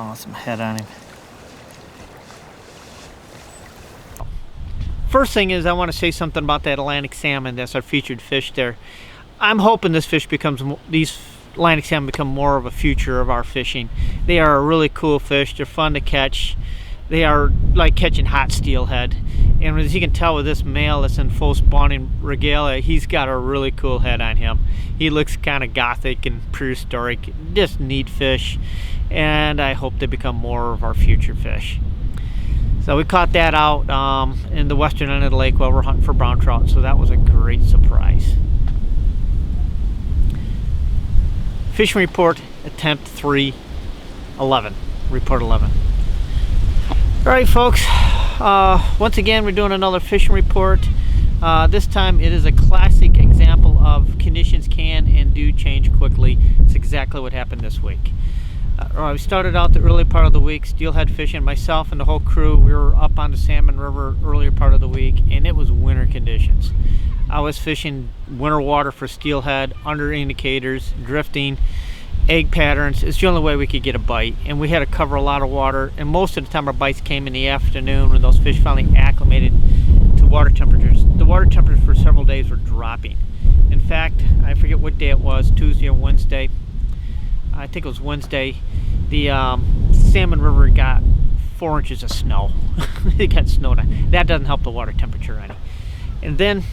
awesome head on him. First thing is I want to say something about that Atlantic salmon. That's our featured fish there. I'm hoping these Atlantic salmon become more of a future of our fishing. They are a really cool fish. They're fun to catch. They are like catching hot steelhead. And as you can tell with this male that's in full spawning regalia, he's got a really cool head on him. He looks kind of gothic and prehistoric. Just neat fish. And I hope they become more of our future fish. So we caught that out in the western end of the lake while we're hunting for brown trout. So that was a great surprise. Fishing report, attempt 311, report 11. All right, folks, once again, we're doing another fishing report. This time it is a classic example of conditions can and do change quickly. It's exactly what happened this week. We started out the early part of the week steelhead fishing. Myself and the whole crew, we were up on the Salmon River earlier part of the week, and it was winter conditions. I was fishing winter water for steelhead, under indicators, drifting, egg patterns. It's the only way we could get a bite, and we had to cover a lot of water, and most of the time our bites came in the afternoon when those fish finally acclimated to water temperatures. The water temperatures for several days were dropping. In fact, I forget what day it was, Tuesday or Wednesday. I think it was Wednesday. The Salmon River got 4 inches of snow. It got snowed on. That doesn't help the water temperature any. And then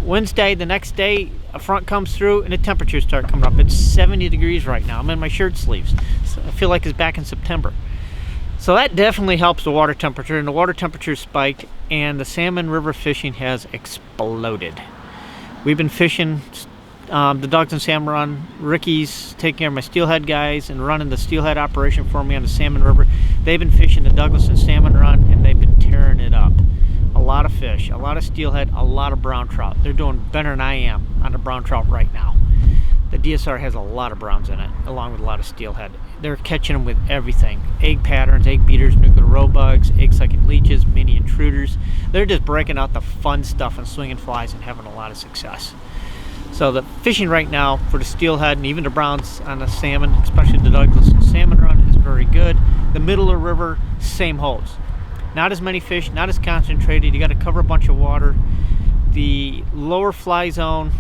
Wednesday, the next day, a front comes through and the temperatures start coming up. It's 70 degrees right now. I'm in my shirt sleeves. So I feel like it's back in September. So that definitely helps the water temperature, and the water temperature spiked, and the Salmon River fishing has exploded. We've been fishing the Douglas and Salmon Run. Ricky's taking care of my steelhead guys and running the steelhead operation for me on the Salmon River. They've been fishing the Douglas and Salmon Run, and they've been tearing it up. A lot of fish, a lot of steelhead, a lot of brown trout. They're doing better than I am on the brown trout right now. The DSR has a lot of browns in it, along with a lot of steelhead. They're catching them with everything. Egg patterns, egg beaters, nuclear roe bugs, egg-sucking leeches, mini intruders. They're just breaking out the fun stuff and swinging flies and having a lot of success. So the fishing right now for the steelhead and even the browns on the salmon, especially the Douglas and Salmon Run, is very good. The middle of the river, same holds. Not as many fish, not as concentrated. You got to cover a bunch of water. The lower fly zone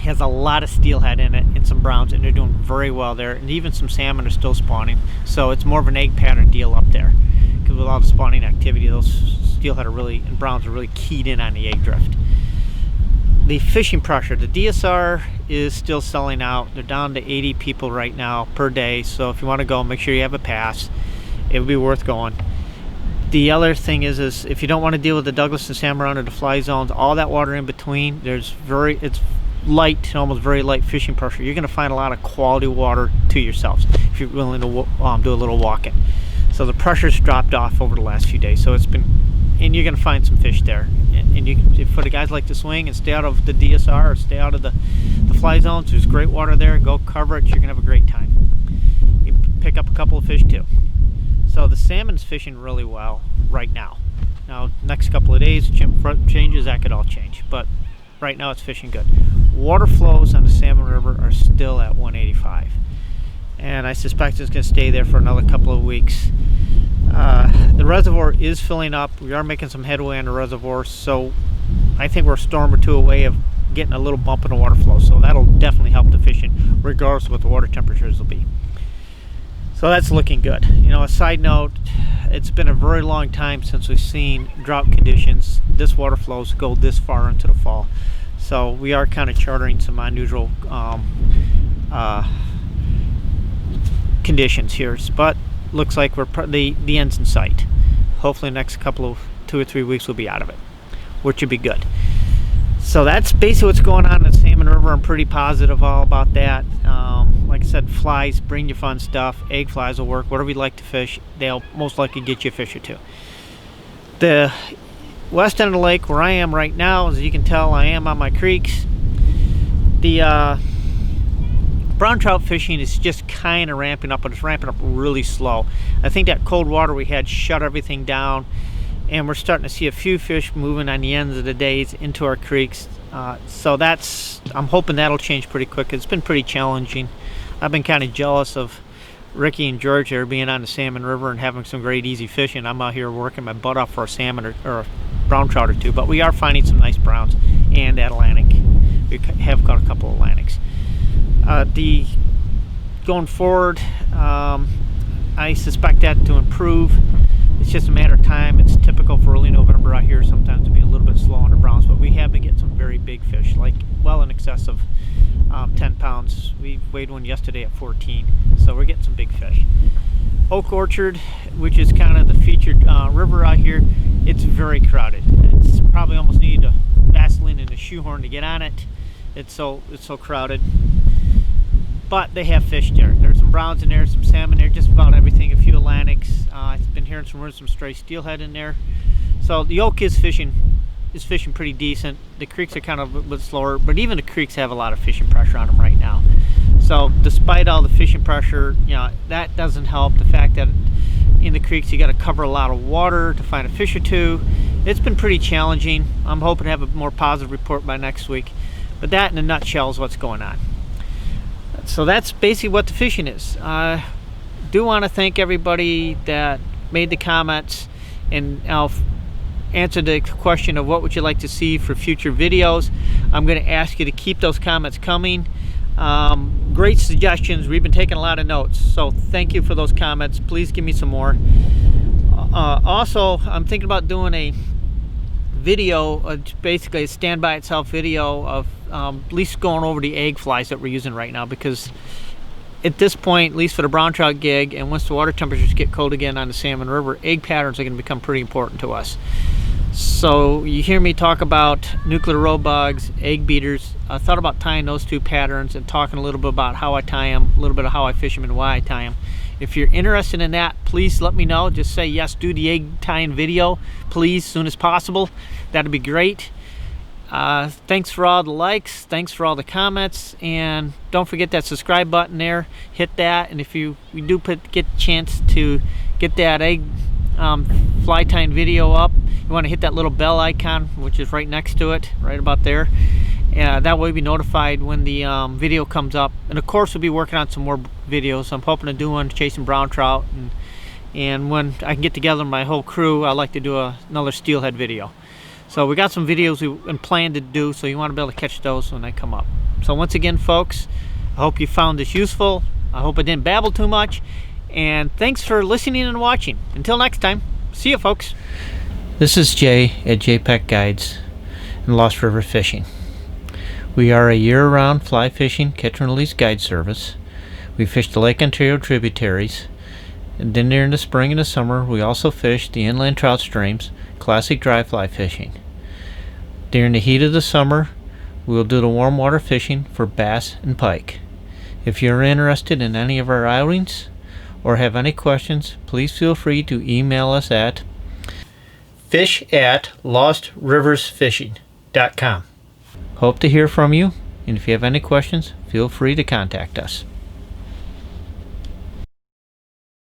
has a lot of steelhead in it and some browns, and they're doing very well there. And even some salmon are still spawning. So it's more of an egg pattern deal up there. Because with all the spawning activity, those steelhead and browns are really keyed in on the egg drift. The fishing pressure, the DSR is still selling out. They're down to 80 people right now per day. So if you want to go, make sure you have a pass. It would be worth going. The other thing is if you don't want to deal with the Douglas and Salmon Run or the fly zones, all that water in between, it's light, almost very light fishing pressure. You're going to find a lot of quality water to yourselves if you're willing to do a little walking. So the pressure's dropped off over the last few days. So and you're going to find some fish there. And for the guys like to swing and stay out of the DSR or stay out of the fly zones, there's great water there. Go cover it. You're going to have a great time. You pick up a couple of fish too. So the salmon's fishing really well right now. Now, next couple of days, changes, that could all change. But right now, it's fishing good. Water flows on the Salmon River are still at 185. And I suspect it's going to stay there for another couple of weeks. The reservoir is filling up. We are making some headway on the reservoir. So I think we're a storm or two away of getting a little bump in the water flow. So that'll definitely help the fishing, regardless of what the water temperatures will be. So that's looking good. You know, a side note, it's been a very long time since we've seen drought conditions. This water flows go this far into the fall. So we are kind of chartering some unusual conditions here. But looks like the end's in sight. Hopefully the next couple of 2 or 3 weeks we'll be out of it, which would be good. So that's basically what's going on in the Salmon River. I'm pretty positive all about that. Like I said, flies, bring you fun stuff. Egg flies will work. Whatever you like to fish, they'll most likely get you a fish or two. The west end of the lake where I am right now, as you can tell, I am on my creeks. The brown trout fishing is just kind of ramping up, but it's ramping up really slow. I think that cold water we had shut everything down, and we're starting to see a few fish moving on the ends of the days into our creeks. So I'm hoping that'll change pretty quick. It's been pretty challenging. I've been kind of jealous of Ricky and George are being on the Salmon River and having some great easy fishing. I'm out here working my butt off for a salmon or a brown trout or two, but we are finding some nice browns and Atlantic. We have got a couple of Atlantics. Going forward, I suspect that to improve. It's just a matter of time. It's typical for early November out here sometimes to be a little bit slow on the browns, but we have been getting some very big fish, like well in excess of 10 pounds. We weighed one yesterday at 14, so we're getting some big fish. Oak Orchard, which is kind of the featured river out here, it's very crowded. It's probably almost need a Vaseline and a shoehorn to get on it. It's so crowded. But they have fish there. There's some browns in there, some salmon there, just about everything. A few Atlantics. I've been hearing some stray steelhead in there. So the Oak is fishing pretty decent. The creeks are kind of a bit slower, but even the creeks have a lot of fishing pressure on them right now. So despite all the fishing pressure, you know, that doesn't help. The fact that in the creeks you got to cover a lot of water to find a fish or two. It's been pretty challenging. I'm hoping to have a more positive report by next week. But that in a nutshell is what's going on. So that's basically what the fishing is. I do want to thank everybody that made the comments, and I'll answer the question of what would you like to see for future videos. I'm going to ask you to keep those comments coming. Great suggestions. We've been taking a lot of notes, so thank you for those comments. Please give me some more. Also, I'm thinking about doing a video, basically a stand by itself video of at least going over the egg flies that we're using right now, because at this point, at least for the brown trout gig, and once the water temperatures get cold again on the Salmon River, egg patterns are going to become pretty important to us. So you hear me talk about nuclear roe bugs, egg beaters. I thought about tying those two patterns and talking a little bit about how I tie them, a little bit of how I fish them and why I tie them. If you're interested in that, please let me know. Just say yes, do the egg tying video, please, as soon as possible. That'd be great. Thanks for all the likes, thanks for all the comments, and don't forget that subscribe button there. Hit that, and if we do get a chance to get that egg fly tying video up, you want to hit that little bell icon, which is right next to it, right about there. That way you'll be notified when the video comes up. And of course, we'll be working on some more videos. I'm hoping to do one chasing brown trout, and when I can get together with my whole crew, I'd like to do another steelhead video. So we got some videos we planned to do, so you want to be able to catch those when they come up. So once again, folks, I hope you found this useful. I hope I didn't babble too much. And thanks for listening and watching. Until next time, see you, folks. This is Jay at JPEG Guides and Lost River Fishing. We are a year-round fly fishing catch and release guide service. We fish the Lake Ontario tributaries, and then during the spring and the summer we also fish the inland trout streams, classic dry fly fishing. During the heat of the summer, we will do the warm water fishing for bass and pike. If you're interested in any of our outings or have any questions, please feel free to email us at fish@lostriversfishing.com. Hope to hear from you, and if you have any questions, feel free to contact us.